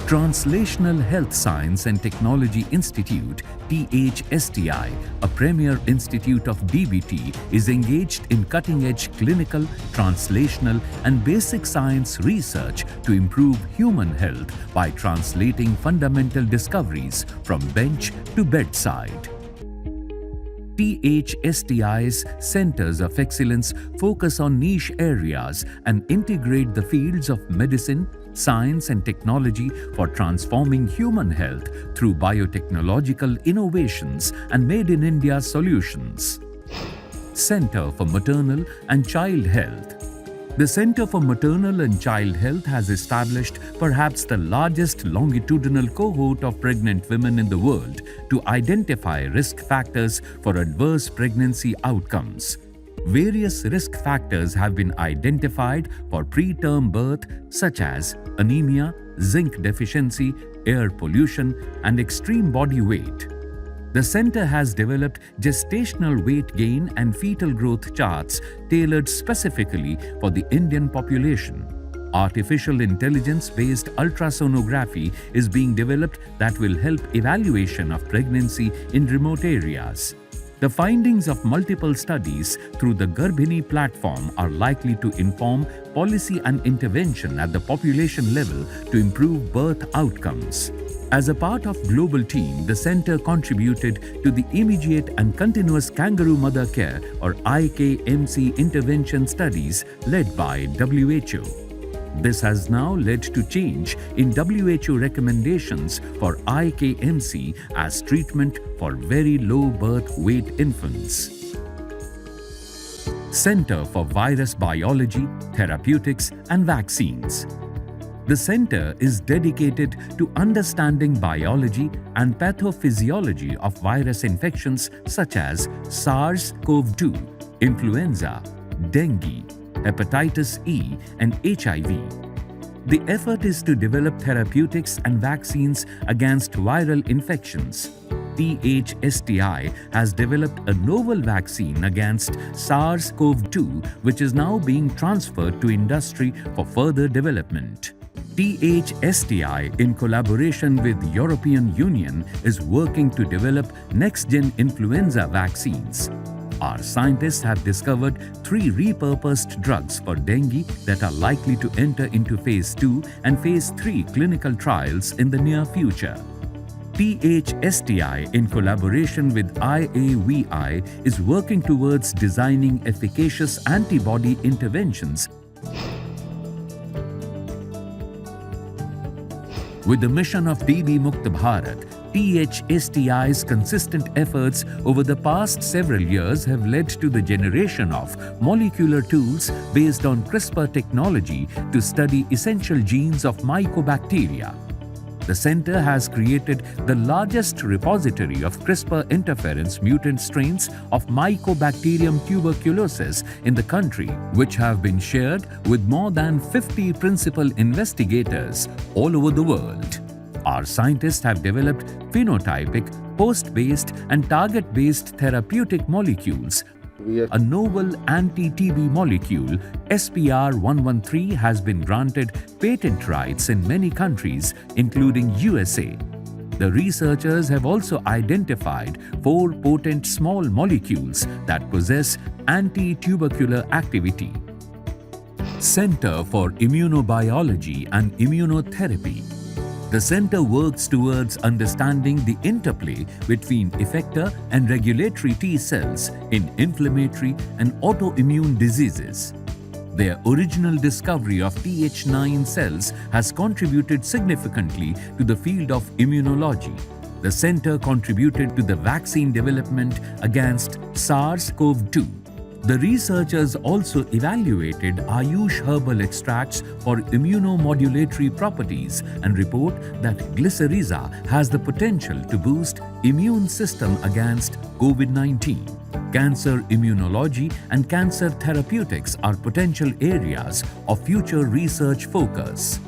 Translational Health Science and Technology Institute, THSTI, a premier institute of DBT, is engaged in cutting-edge clinical, translational and basic science research to improve human health by translating fundamental discoveries from bench to bedside. THSTI's Centers of Excellence focus on niche areas and integrate the fields of medicine, science and technology for transforming human health through biotechnological innovations and Made in India solutions. Center for Maternal and Child Health. The Center for Maternal and Child Health has established perhaps the largest longitudinal cohort of pregnant women in the world to identify risk factors for adverse pregnancy outcomes. Various risk factors have been identified for preterm birth, such as anemia, zinc deficiency, air pollution, and extreme body weight. The center has developed gestational weight gain and fetal growth charts tailored specifically for the Indian population. Artificial intelligence-based ultrasonography is being developed that will help evaluation of pregnancy in remote areas. The findings of multiple studies through the Garbhini platform are likely to inform policy and intervention at the population level to improve birth outcomes. As a part of global team, the center contributed to the Immediate and Continuous Kangaroo Mother Care or IKMC intervention studies led by WHO. This has now led to change in WHO recommendations for IKMC as treatment for very low birth weight infants. Center for Virus Biology, Therapeutics and Vaccines. The center is dedicated to understanding biology and pathophysiology of virus infections such as SARS-CoV-2, influenza, dengue, hepatitis E, and HIV. The effort is to develop therapeutics and vaccines against viral infections. THSTI has developed a novel vaccine against SARS-CoV-2, which is now being transferred to industry for further development. THSTI, in collaboration with European Union, is working to develop next-gen influenza vaccines. Our scientists have discovered 3 repurposed drugs for dengue that are likely to enter into Phase 2 and Phase 3 clinical trials in the near future. THSTI, in collaboration with IAVI, is working towards designing efficacious antibody interventions. With the mission of TB Mukt Bharat, THSTI's consistent efforts over the past several years have led to the generation of molecular tools based on CRISPR technology to study essential genes of mycobacteria. The center has created the largest repository of CRISPR interference mutant strains of Mycobacterium tuberculosis in the country, which have been shared with more than 50 principal investigators all over the world. Our scientists have developed phenotypic, host-based and target-based therapeutic molecules. A novel anti-TB molecule, SPR113, has been granted patent rights in many countries, including USA. The researchers have also identified 4 potent small molecules that possess anti-tubercular activity. Center for Immunobiology and Immunotherapy. The center works towards understanding the interplay between effector and regulatory T cells in inflammatory and autoimmune diseases. Their original discovery of Th9 cells has contributed significantly to the field of immunology. The center contributed to the vaccine development against SARS-CoV-2. The researchers also evaluated Ayush herbal extracts for immunomodulatory properties and report that glycyrrhiza has the potential to boost immune system against COVID-19. Cancer immunology and cancer therapeutics are potential areas of future research focus.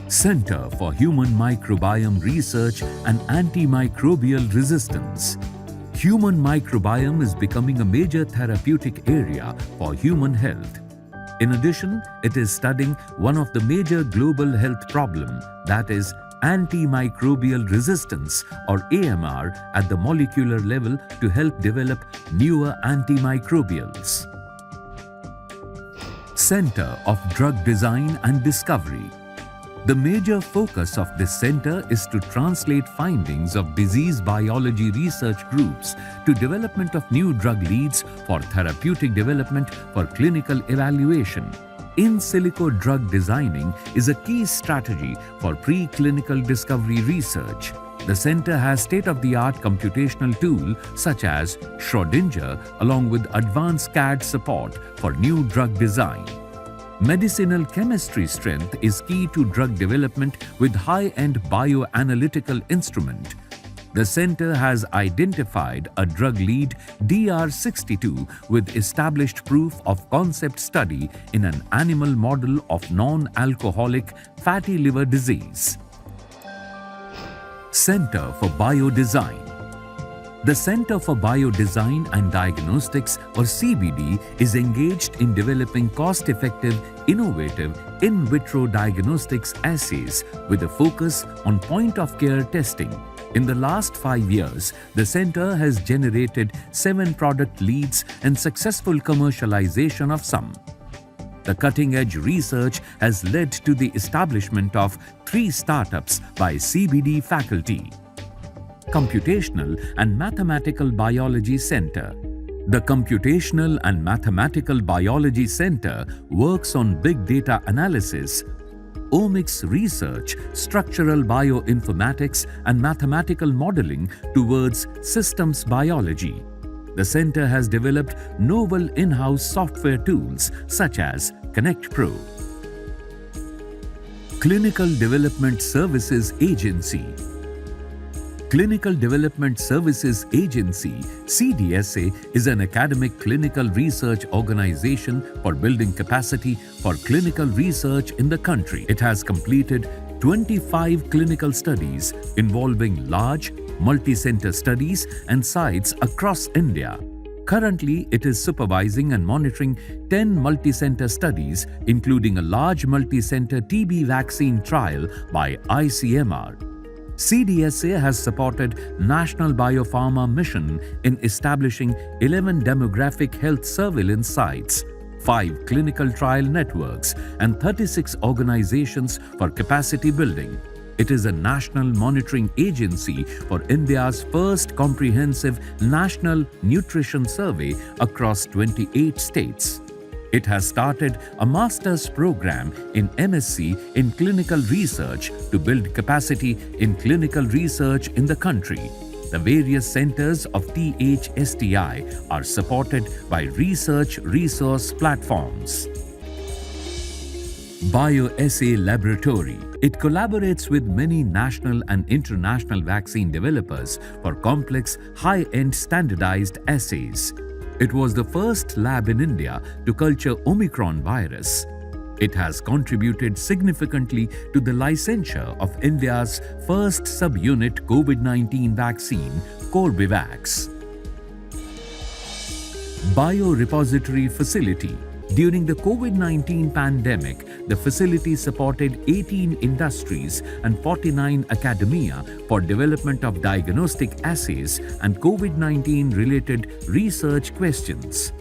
Center for Human Microbiome Research and Antimicrobial Resistance. Human microbiome is becoming a major therapeutic area for human health. In addition, it is studying one of the major global health problems, that is antimicrobial resistance or AMR at the molecular level to help develop newer antimicrobials. Center of Drug Design and Discovery. The major focus of this center is to translate findings of disease biology research groups to development of new drug leads for therapeutic development for clinical evaluation. In silico drug designing is a key strategy for preclinical discovery research. The center has state-of-the-art computational tools such as Schrödinger along with advanced CAD support for new drug design. Medicinal chemistry strength is key to drug development with high-end bioanalytical instrument. The center has identified a drug lead DR62 with established proof of concept study in an animal model of non-alcoholic fatty liver disease. Center for Biodesign. The Center for Biodesign and Diagnostics, or CBD, is engaged in developing cost-effective, innovative in vitro diagnostics assays with a focus on point-of-care testing. In the last 5 years, the center has generated 7 product leads and successful commercialization of some. The cutting-edge research has led to the establishment of 3 startups by CBD faculty. Computational and Mathematical Biology Center. The Computational and Mathematical Biology Center works on big data analysis, omics research, structural bioinformatics, and mathematical modeling towards systems biology. The center has developed novel in-house software tools such as Connect Pro. Clinical Development Services Agency. Clinical Development Services Agency, CDSA, is an academic clinical research organization for building capacity for clinical research in the country. It has completed 25 clinical studies involving large, multi-center studies and sites across India. Currently, it is supervising and monitoring 10 multi-center studies, including a large multi-center TB vaccine trial by ICMR. CDSA has supported National Biopharma Mission in establishing 11 demographic health surveillance sites, 5 clinical trial networks, and 36 organizations for capacity building. It is a national monitoring agency for India's first comprehensive national nutrition survey across 28 states. It has started a master's program in MSc in clinical research to build capacity in clinical research in the country. The various centers of THSTI are supported by research resource platforms. Bioassay Laboratory. It collaborates with many national and international vaccine developers for complex, high-end standardized assays. It was the first lab in India to culture Omicron virus. It has contributed significantly to the licensure of India's first subunit COVID-19 vaccine, Corbevax. Biorepository Facility. During the COVID-19 pandemic, the facility supported 18 industries and 49 academia for development of diagnostic assays and COVID-19 related research questions.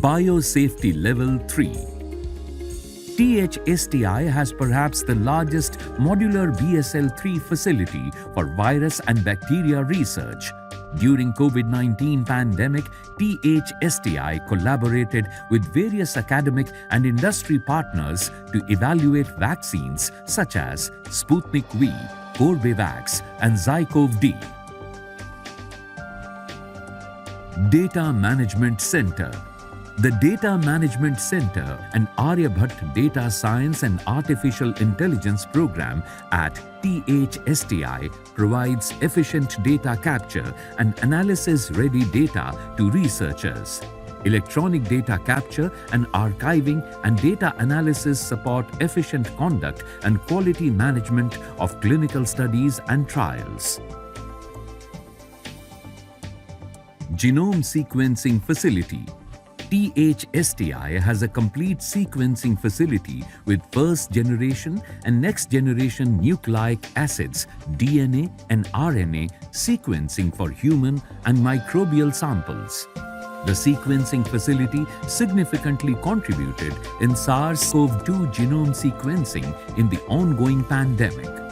Biosafety Level 3. THSTI has perhaps the largest modular BSL-3 facility for virus and bacteria research. During COVID-19 pandemic, THSTI collaborated with various academic and industry partners to evaluate vaccines such as Sputnik V, Corbevax, and Zycov-D. Data Management Center. The Data Management Center, an Aryabhatta Data Science and Artificial Intelligence program at THSTI, provides efficient data capture and analysis-ready data to researchers. Electronic data capture and archiving and data analysis support efficient conduct and quality management of clinical studies and trials. Genome Sequencing Facility. THSTI has a complete sequencing facility with first generation and next generation nucleic acids, DNA and RNA sequencing for human and microbial samples. The sequencing facility significantly contributed in SARS-CoV-2 genome sequencing in the ongoing pandemic.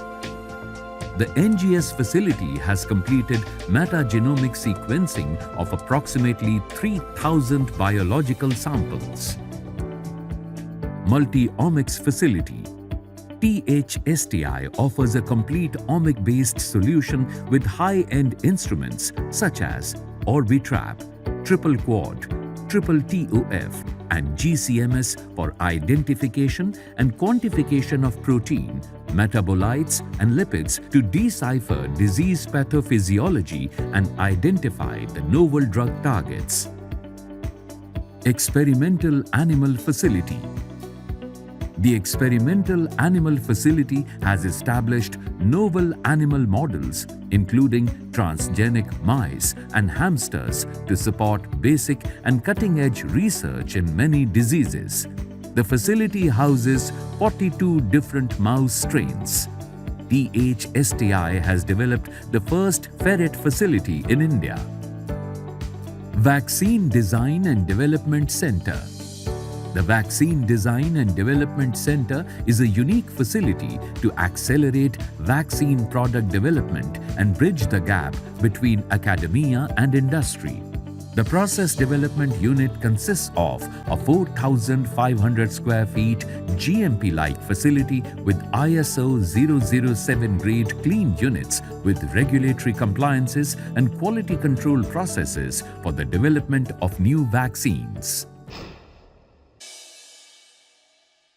The NGS facility has completed metagenomic sequencing of approximately 3,000 biological samples. Multi-omics facility. THSTI offers a complete omic-based solution with high-end instruments such as Orbitrap, Triple Quad, Triple TOF, and GCMS for identification and quantification of protein, metabolites, and lipids to decipher disease pathophysiology and identify the novel drug targets. Experimental Animal Facility. The Experimental Animal Facility has established novel animal models, including transgenic mice and hamsters, to support basic and cutting-edge research in many diseases. The facility houses 42 different mouse strains. THSTI has developed the first ferret facility in India. Vaccine Design and Development Center. The Vaccine Design and Development Center is a unique facility to accelerate vaccine product development and bridge the gap between academia and industry. The process development unit consists of a 4,500 square feet GMP-like facility with ISO 007 grade clean units with regulatory compliances and quality control processes for the development of new vaccines.